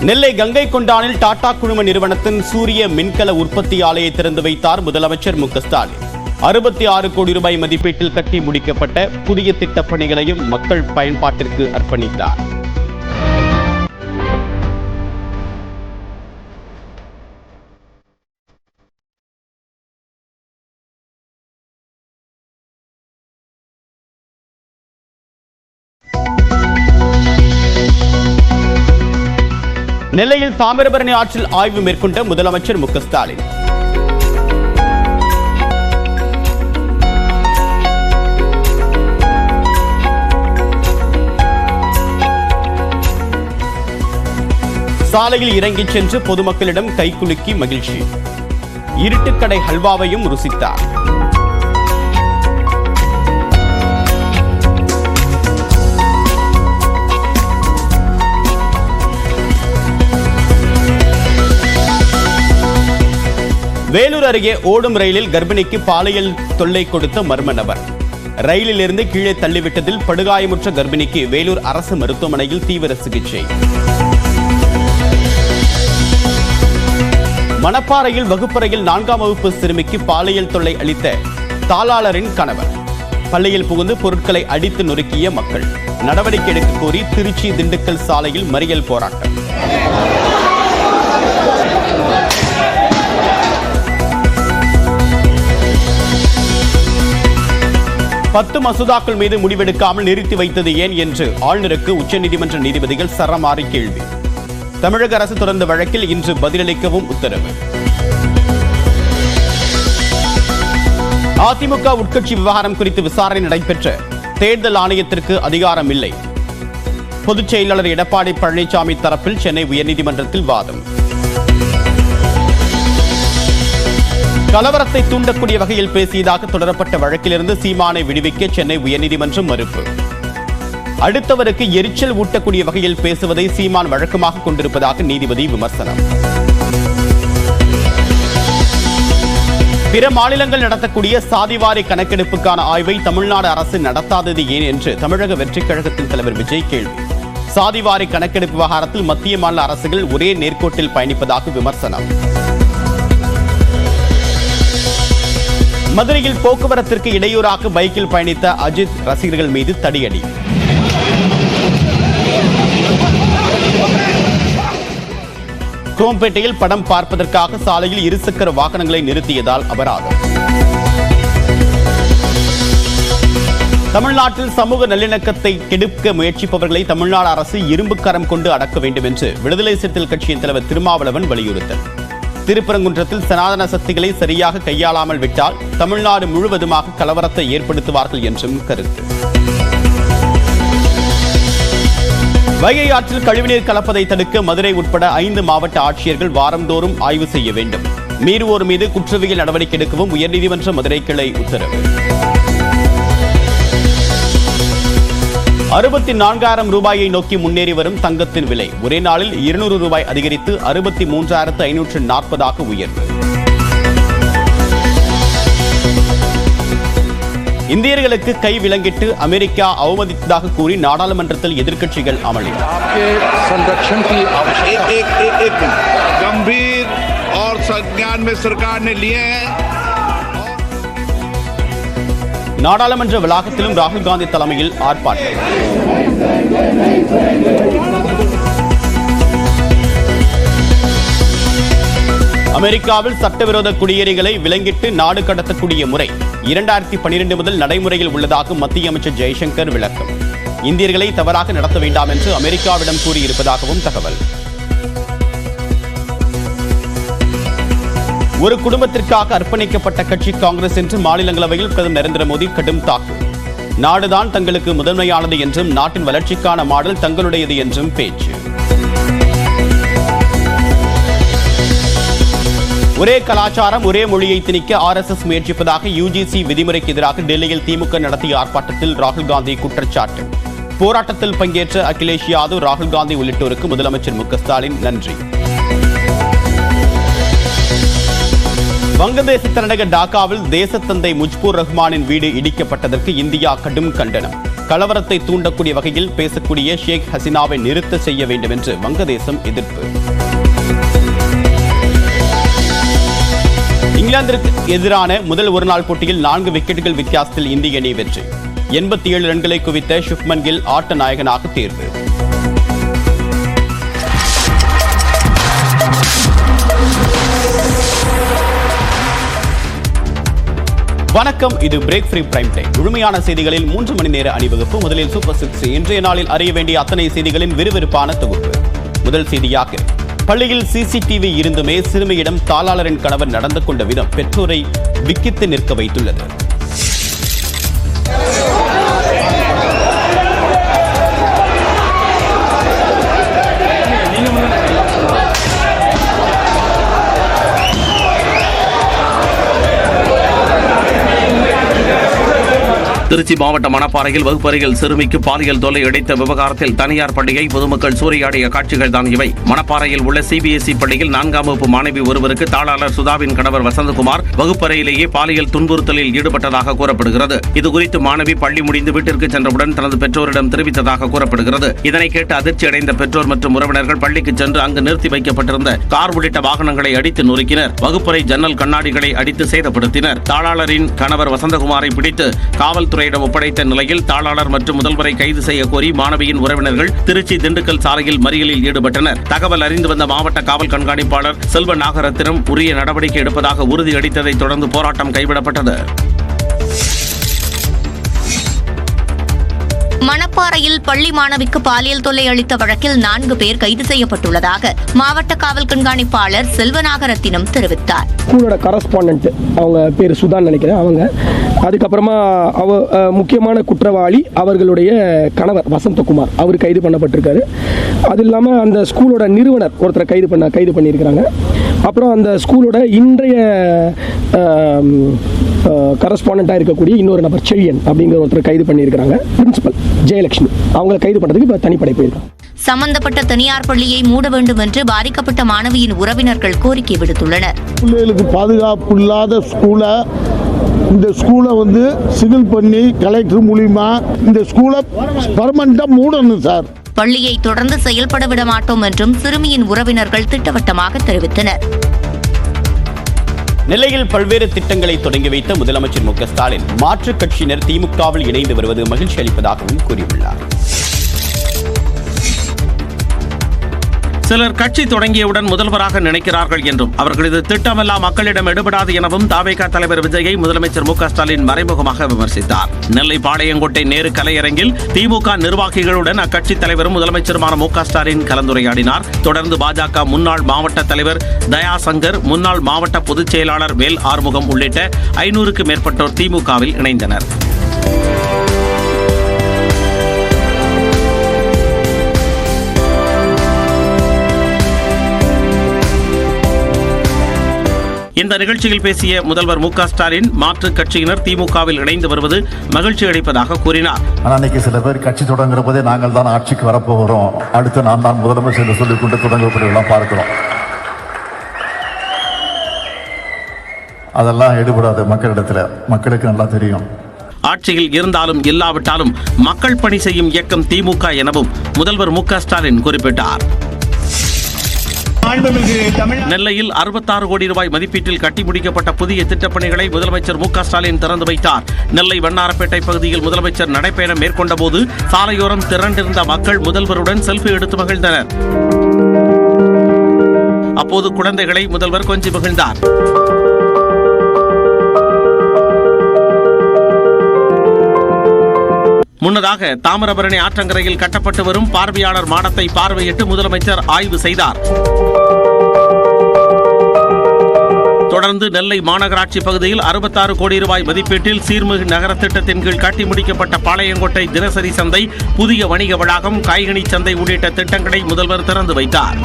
நெல்லை கங்கை கொண்டானில் டாடா குழும நிறுவனத்தின் சூரிய மின்கல உற்பத்தி ஆலையை திறந்து வைத்தார் முதலமைச்சர் மு.க.ஸ்டாலின். 66 கோடி ரூபாய் மதிப்பீட்டில் கட்டி முடிக்கப்பட்ட புதிய திட்டப் பணிகளையும் மக்கள் பயன்பாட்டிற்கு அர்ப்பணித்தார். நெல்லையில் தாமிரபரணி ஆற்றில் ஆய்வு மேற்கொண்ட முதலமைச்சர் மு.க.ஸ்டாலின். சாலையில் இறங்கிச் சென்று பொதுமக்களிடம் கைகுலுக்கி மகிழ்ச்சி. இருட்டுக்கடை ஹல்வாவையும் ருசித்தார். வேலூர் அருகே ஓடும் ரயிலில் கர்ப்பிணிக்கு பாலியல் தொல்லை கொடுத்த மர்ம நபர். ரயிலில் இருந்து கீழே தள்ளிவிட்டதில் படுகாயமுற்ற கர்ப்பிணிக்கு வேலூர் அரசு மருத்துவமனையில் தீவிர சிகிச்சை. மணப்பாறையில் வகுப்பறையில் 4ஆம் வகுப்பு சிறுமிக்கு பாலியல் தொல்லை அளித்த தாளாளரின் கணவர். பள்ளியில் புகுந்து பொருட்களை அடித்து நொறுக்கிய மக்கள். நடவடிக்கை எடுக்க கோரி திருச்சி திண்டுக்கல் சாலையில் மறியல் போராட்டம். பத்து மசோதாக்கள் மீது முடிவெடுக்காமல் நிறுத்தி வைத்தது ஏன் என்று ஆளுநருக்கு உச்சநீதிமன்ற நீதிபதிகள் சரமாரி கேள்வி. தமிழக அரசு தொடர்ந்த வழக்கில் இன்று பதிலளிக்கவும் உத்தரவு. அதிமுக உட்கட்சி விவகாரம் குறித்து விசாரணை நடைபெற்ற தேர்தல் ஆணையத்திற்கு அதிகாரம் இல்லை. பொதுச் செயலாளர் எடப்பாடி பழனிசாமி தரப்பில் சென்னை உயர்நீதிமன்றத்தில் வாதம். கலவரத்தை தூண்டக்கூடிய வகையில் பேசியதாக தொடரப்பட்ட வழக்கிலிருந்து சீமானை விடுவிக்க சென்னை உயர்நீதிமன்றம் மறுப்பு. அடுத்தவருக்கு எரிச்சல் ஊட்டக்கூடிய வகையில் பேசுவதை சீமான் வழக்கமாக கொண்டிருப்பதாக நீதிபதி விமர்சனம். பிற மாநிலங்கள் நடத்தக்கூடிய சாதிவாரி கணக்கெடுப்புக்கான ஆய்வை தமிழ்நாடு அரசு நடத்தாதது ஏன் என்று தமிழக வெற்றிக் கழகத்தின் தலைவர் விஜய் கேள்வி. சாதிவாரி கணக்கெடுப்பு விவகாரத்தில் மத்திய மாநில அரசுகள் ஒரே நேர்கோட்டில் பயணிப்பதாக விமர்சனம். மதுரையில் போக்குவரத்திற்கு இடையூறாக பைக்கில் பயணித்த அஜித் ரசிகர்கள் மீது தடியடி. குரோம்பேட்டையில் படம் பார்ப்பதற்காக சாலையில் இருசக்கர வாகனங்களை நிறுத்தியதால் அபராதம். தமிழ்நாட்டில் சமூக நல்லிணக்கத்தை கெடுக்க முயற்சிப்பவர்களை தமிழ்நாடு அரசு இரும்பு கரம் கொண்டு அடக்க வேண்டும் என்று விடுதலை சிறுத்தைகள் கட்சியின் தலைவர் திருமாவளவன் வலியுறுத்தல். திருப்பரங்குன்றத்தில் சனாதன சக்திகளை சரியாக கையாளாமல் விட்டால் தமிழ்நாடு முழுவதுமாக கலவரத்தை ஏற்படுத்துவார்கள் என்றும் கருத்து. வைகை ஆற்றில் கழிவுநீர் கலப்பதை தடுக்க மதுரை உட்பட 5 மாவட்ட ஆட்சியர்கள் வாரந்தோறும் ஆய்வு செய்ய வேண்டும். மீறுவோர் மீது குற்றவியல் நடவடிக்கை எடுக்கவும் உயர்நீதிமன்ற மதுரை கிளை உத்தரவு. 64,000 ரூபாயை நோக்கி முன்னேறி வரும் தங்கத்தின் விலை ஒரே நாளில் 200 ரூபாய் அதிகரித்து 63,540 உயர்வு. இந்தியர்களுக்கு கை விலங்கிட்டு அமெரிக்கா அவமதித்ததாக கூறி நாடாளுமன்றத்தில் எதிர்க்கட்சிகள் அமளி. गंभीर और संज्ञान में सरकार ने लिए हैं. நாடாளுமன்ற வளாகத்திலும் ராகுல் காந்தி தலைமையில் ஆர்ப்பாட்டம். அமெரிக்காவில் சட்டவிரோத குடியேறிகளை விலங்கிட்டு நாடு கடத்தக்கூடிய முறை 2012 முதல் நடைமுறையில் உள்ளதாக மத்திய அமைச்சர் ஜெய்சங்கர் விளக்கம். இந்தியர்களை தவறாக நடத்த வேண்டாம் என்று அமெரிக்காவிடம் கூறியிருப்பதாகவும் தகவல். ஒரு குடும்பத்திற்காக அர்ப்பணிக்கப்பட்ட கட்சி காங்கிரஸ் என்று மாநிலங்களவையில் பிரதமர் நரேந்திர மோடி கடும் தாக்கு. நாடுதான் தங்களுக்கு முதன்மையானது என்றும் நாட்டின் வளர்ச்சிக்கான மாடல் தங்களுடையது என்றும் பேச்சு. ஒரே கலாச்சாரம் ஒரே மொழியை திணிக்க RSS முயற்சிப்பதாக UGC விதிமுறைக்கு எதிராக டெல்லியில் திமுக நடத்திய ஆர்ப்பாட்டத்தில் ராகுல் காந்தி குற்றச்சாட்டு. போராட்டத்தில் பங்கேற்ற அகிலேஷ் யாதவ், ராகுல் காந்தி உள்ளிட்டோருக்கு முதலமைச்சர் மு.க.ஸ்டாலின் நன்றி. வங்கதேச தலைநகர் டாக்காவில் தேசத்தந்தை முஜ்பூர் ரஹ்மானின் வீடு இடிக்கப்பட்டதற்கு இந்தியா கடும் கண்டனம். கலவரத்தை தூண்டக்கூடிய வகையில் பேசக்கூடிய ஷேக் ஹசீனாவை நிறுத்த செய்ய வேண்டும் என்று வங்கதேசம் எதிர்ப்பு. இங்கிலாந்திற்கு எதிரான முதல் ஒருநாள் போட்டியில் 4 விக்கெட்டுகள் வித்தியாசத்தில் இந்திய அணி வெற்றி. 87 ரன்களை குவித்த சுப்மன் கில் ஆட்ட நாயகனாக தேர்வு. வணக்கம், இது பிரேக் ஃப்ரீ பிரைம் டைம். முழுமையான செய்திகளில் 3 மணி நேர அணிவகுப்பு. முதலில் சூப்பர் 6 இன்றைய நாளில் அறிய வேண்டிய அத்தனை செய்திகளின் விறுவிறுப்பான தொகுப்பு. முதல் செய்தியாக, பள்ளியில் சிசிடிவி இருந்துமே சிறுமியிடம் தாளாளரின் கணவர் நடந்து கொண்ட விதம் பெற்றோரை விக்கித்து நிற்க வைத்துள்ளது. திருச்சி மாவட்டம் மணப்பாறையில் வகுப்பறையில் சிறுமிக்கு பாலியல் தொல்லை அளித்த விவகாரத்தில் தனியார் பள்ளியை பொதுமக்கள் சூறையாடிய காட்சிகள் தான் இவை. மணப்பாறையில் உள்ள சிபிஎஸ்இ பள்ளியில் 4ஆம் வகுப்பு மாணவி ஒருவருக்கு தாளாளர் சுதாவின் கணவர் வசந்தகுமார் வகுப்பறையிலேயே பாலியல் துன்புறுத்தலில் ஈடுபட்டதாக கூறப்படுகிறது. இதுகுறித்து மாணவி பள்ளி முடிந்து வீட்டிற்கு சென்றவுடன் தனது பெற்றோரிடம் தெரிவித்ததாக கூறப்படுகிறது. இதனை கேட்டு அதிர்ச்சி அடைந்த பெற்றோர் மற்றும் உறவினர்கள் பள்ளிக்கு சென்று அங்கு நிறுத்தி வைக்கப்பட்டிருந்த கார் உள்ளிட்ட வாகனங்களை அடித்து நொறுக்கினர். வகுப்பறை ஜன்னல் கண்ணாடிகளை அடித்து சேதப்படுத்தினர். தாளாளரின் கணவர் வசந்தகுமாரை பிடித்து காவல்துறை ஒப்படைத்த நிலையில் தாளாளர் மற்றும் முதல்வரை கைது செய்ய கோரி மாணவியின் உறவினர்கள் திருச்சி திண்டுக்கல் சாலையில் மறியலில் ஈடுபட்டனர். தகவல் அறிந்து வந்த மாவட்ட காவல் கண்காணிப்பாளர் செல்வ நாகரத்தினம் உரிய நடவடிக்கை எடுப்பதாக உறுதியளித்ததை தொடர்ந்து போராட்டம் கைவிடப்பட்டது. மணப்பாறையில் பள்ளி மாணவிக்கு பாலியல் தொல்லை அளித்த வழக்கில் 4 பேர் கைது செய்யப்பட்டுள்ளதாக மாவட்ட காவல் கண்காணிப்பாளர் செல்வநாகரத்தினம் தெரிவித்தார். ஸ்கூலோட கரஸ்பாண்டன்ட், அவங்க பேர் சுதான் நினைக்கிறேன். அவங்க அதுக்கப்புறமா முக்கியமான குற்றவாளி அவர்களுடைய கணவர் வசந்தகுமார், அவர் கைது பண்ணப்பட்டிருக்காரு. அது இல்லாமல் அந்த ஸ்கூலோட நிறுவனர் ஒருத்தரை கைது பண்ணியிருக்கிறாங்க. அப்புறம் அந்த ஸ்கூலோட இன்றைய கரஸ்பாண்டண்டாக இருக்கக்கூடிய இன்னொரு நபர் செழியன் அப்படிங்கிற ஒருத்தர் கைது பண்ணியிருக்கிறாங்க. பிரின்சிபல் ஜெயலட்சுமி, அவங்களை கைது பண்ணுறதுக்கு இப்போ தனிப்படை போயிருக்காங்க. சம்பந்தப்பட்ட தனியார் பள்ளியை மூட வேண்டும் என்று பாதிக்கப்பட்ட மாணவியின் உறவினர்கள் கோரிக்கை விடுத்துள்ளனர். பிள்ளைகளுக்கு பாதுகாப்பு இல்லாத இந்த ஸ்கூலை சிவில் பண்ணி கலெக்டர் மூலியமா இந்த ஸ்கூலை பர்மனண்டா மூடணும் சார். பள்ளியை தொடர்ந்து செயல்பட விட மாட்டோம் என்றும் சிறுமியின் உறவினர்கள் திட்டவட்டமாக தெரிவித்தனர். நெல்லையில் பல்வேறு திட்டங்களை தொடங்கி வைத்த முதலமைச்சர் மு க ஸ்டாலின் மாற்றுக் கட்சியினர் திமுகவில் இணைந்து வருவது மகிழ்ச்சி அளிப்பதாகவும் கூறியுள்ளார். சிலர் கட்சி தொடங்கியவுடன் முதல்வராக நினைக்கிறார்கள் என்றும் அவர்களது திட்டமெல்லாம் மக்களிடம் எடுபடாது எனவும் தாவேகா தலைவர் விஜயை முதலமைச்சர் மு க ஸ்டாலின் மறைமுகமாக விமர்சித்தார். நெல்லை பாளையங்கோட்டை நேரு கலையரங்கில் திமுக நிர்வாகிகளுடன் அக்கட்சி தலைவரும் முதலமைச்சருமான மு க ஸ்டாலின் கலந்துரையாடினார். தொடர்ந்து பாஜக முன்னாள் மாவட்ட தலைவர் தயாசங்கர், முன்னாள் மாவட்ட பொதுச் செயலாளர் வேல் ஆறுமுகம் உள்ளிட்ட 500க்கும் மேற்பட்டோர் திமுகவில் இணைந்தனர். இந்த நிகழ்ச்சியில் பேசிய முதல்வர் மு க ஸ்டாலின் மாற்றுக் கட்சியினர் திமுகவில் இணைந்து வருவது மகிழ்ச்சி அளிப்பதாக கூறினார். அன்னைக்கு சில பேர் கட்சி தொடங்குற போதே நாங்கள் தான் ஆட்சிக்கு வரப்போகிறோம், அடுத்து நான் தான் முதலமைச்சர் என்று சொல்லிக் கொண்டு தொடங்கப்படியெல்லாம் பார்க்கிறோம். அதெல்லாம் எடுபடாது மக்களிடத்தில், மக்களுக்கு நல்லா தெரியும். ஆட்சியில் இருந்தாலும் இல்லாவிட்டாலும் மக்கள் பணி செய்யும் இயக்கம் திமுக எனவும் முதல்வர் மு க ஸ்டாலின் குறிப்பிட்டார். நெல்லையில் 66 கோடி ரூபாய் மதிப்பீட்டில் கட்டி முடிக்கப்பட்ட புதிய திட்டப்பணிகளை முதலமைச்சர் மு க ஸ்டாலின் திறந்து வைத்தார். நெல்லை வண்ணாரப்பேட்டை பகுதியில் முதலமைச்சர் நடைபயணம் மேற்கொண்ட போது சாலையோரம் திரண்டிருந்த மக்கள் முதல்வருடன் செல்ஃபி எடுத்து மகிழ்ந்தனர். அப்போது குழந்தைகளை முதல்வர் கொஞ்சி மகிழ்ந்தார். முன்னதாக தாமிரபரணி ஆற்றங்கரையில் கட்டப்பட்டு வரும் பார்வையாளர் மாடத்தை பார்வையிட்டு முதலமைச்சர் ஆய்வு செய்தார். தொடர்ந்து நெல்லை மாநகராட்சி பகுதியில் 66 கோடி ரூபாய் மதிப்பீட்டில் சீர்மிகு நகர திட்டத்தின் கீழ் கட்டி முடிக்கப்பட்ட பாளையங்கோட்டை தினசரி சந்தை, புதிய வணிக வளாகம், காய்கனி சந்தை உள்ளிட்ட திட்டங்களை முதல்வர் திறந்து வைத்தார்.